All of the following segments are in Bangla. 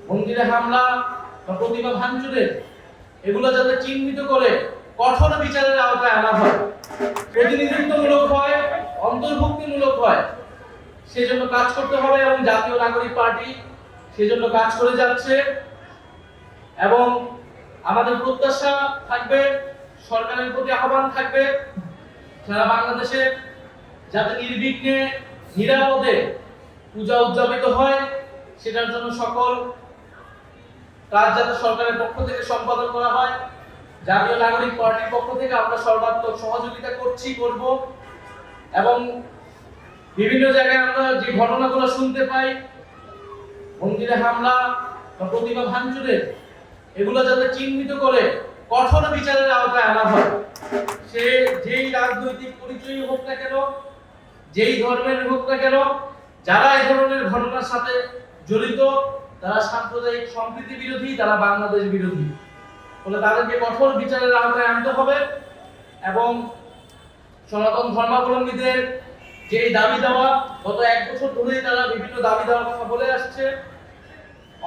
মন্দিরে হামলা বা প্রতিমা ভাঙচুরের এগুলো যাতে চিহ্নিত করে কঠোর বিচারের আওতায় আনা হয়, প্রতিনিধিত্বমূলক হয়, অন্তর্ভুক্তিমূলক হয়, সেজন্য কাজ করতে হবে এবং জাতীয় নাগরিক পার্টি সেজন্য কাজ করে যাচ্ছে। এবং আমাদের প্রত্যাশা থাকবে, সরকারের প্রতি আহ্বান থাকবে, সারা বাংলাদেশে যাতে নির্বিঘ্নে নিরাপদে পূজা উদযাপিত হয়, সেটার জন্য সকল কাজ যাতে সরকারের পক্ষ থেকে সম্পাদন করা হয়। জাতীয় নাগরিক পার্টির পক্ষ থেকে আমরা সর্বাত্মক সহযোগিতা করব। এবং বিভিন্ন জায়গায় আমরা যে ঘটনাগুলো শুনতে পাই, মন্দিরে হামলা বা প্রতিমা ভাঙচুরের এগুলো যাতে চিহ্নিত করে কঠোর বিচারের আওতায় আনা হয়। সে যেই রাজনৈতিক পরিচয় হোক না কেন, যেই ধর্মের হোক না কেন, যারা এই ধরনের ঘটনার সাথে জড়িত তারা সাম্প্রদায়িক সম্প্রীতি বিরোধী, তারা বাংলাদেশ বিরোধী, ফলে তাদেরকে কঠোর বিচারের আওতায় আনতে হবে। এবং সনাতন ধর্মাবলম্বীদের যে দাবি দেওয়া, গত 1 বছর ধরেই তারা বিভিন্ন দাবি দেওয়ার কথা বলে আসছে,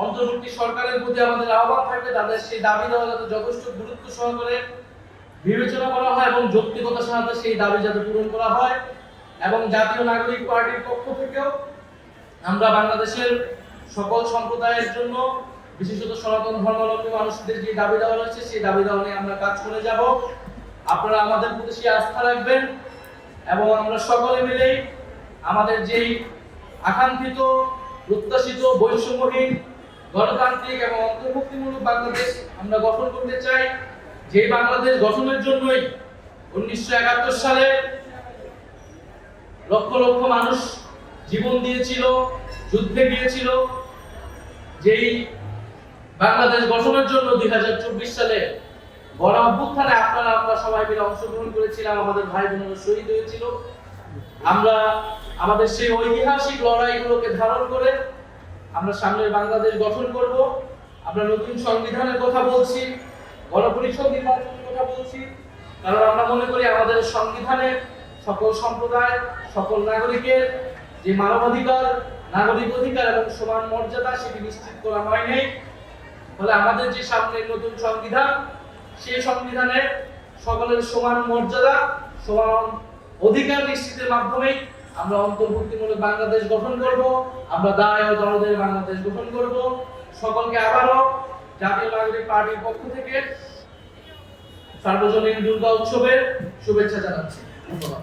অন্তর্বর্তী সরকারের প্রতি আমাদের আহ্বান থাকবে তাদের সেই দাবি দেওয়া যাতে যথেষ্ট গুরুত্ব সহকারে বিবেচনা করা হয় এবং যৌক্তিকতার সাথে সেই দাবি যাতে পূরণ করা হয়। এবং জাতীয় নাগরিক পার্টির পক্ষ থেকেও আমরা বাংলাদেশের সকল সম্প্রদায়ের জন্য, বিশেষত সনাতন ধর্মাবলম্বী মানুষদের যে দাবি দেওয়া রয়েছে সেই দাবি দেওয়া নিয়ে আমরা কাজ করে যাব। আপনারা আমাদের প্রতি সেই আস্থা রাখবেন এবং আমরা সকলে মিলে আমাদের যেই আকাঙ্ক্ষিত প্রত্যাশিত বৈষম্যহীন গণতান্ত্রিক এবং অন্তর্ভুক্তিমূলক বাংলাদেশ আমরা গঠন করতে চাই, যে বাংলাদেশ গঠনের জন্যই 1971 সালে লক্ষ লক্ষ মানুষ জীবন দিয়েছিল, যুদ্ধে গিয়েছিল, যেই বাংলাদেশ গঠনের জন্য 2024 সালে গণ অভ্যুত্থানে আমরা সবাই মিলে অংশগ্রহণ করেছিলাম, আমাদের ভাই বোনেরা শহীদ হয়েছিল। আমরা আমাদের সেই ঐতিহাসিক লড়াইগুলোকে ধারণ করে আমরা সামনের বাংলাদেশ গঠন করব। আমরা নতুন সংবিধানের কথা বলছি, গণপরিষদ নির্বাচনের কথা বলছি, কারণ আমরা মনে করি আমাদের সংবিধানে সকল সম্প্রদায়, সকল নাগরিকের যে মানবাধিকার, নাগরিক অধিকার এবং সমান মর্যাদা সেটি নিশ্চিত করা হয়নি। ফলে আমাদের যে সামনের নতুন সংবিধান, সেই সংবিধানে সকলের সমান মর্যাদা, সমান অধিকার নিশ্চিতের মাধ্যমে আমরা অন্তর্ভুক্তিমূলক বাংলাদেশ গঠন করব, আমরা দায় ও দরদের বাংলাদেশ গঠন করব। সকলকে আবারও জাতীয় নাগরিক পার্টির পক্ষ থেকে সার্বজনীন দুর্গা উৎসবের শুভেচ্ছা জানাচ্ছি। ধন্যবাদ।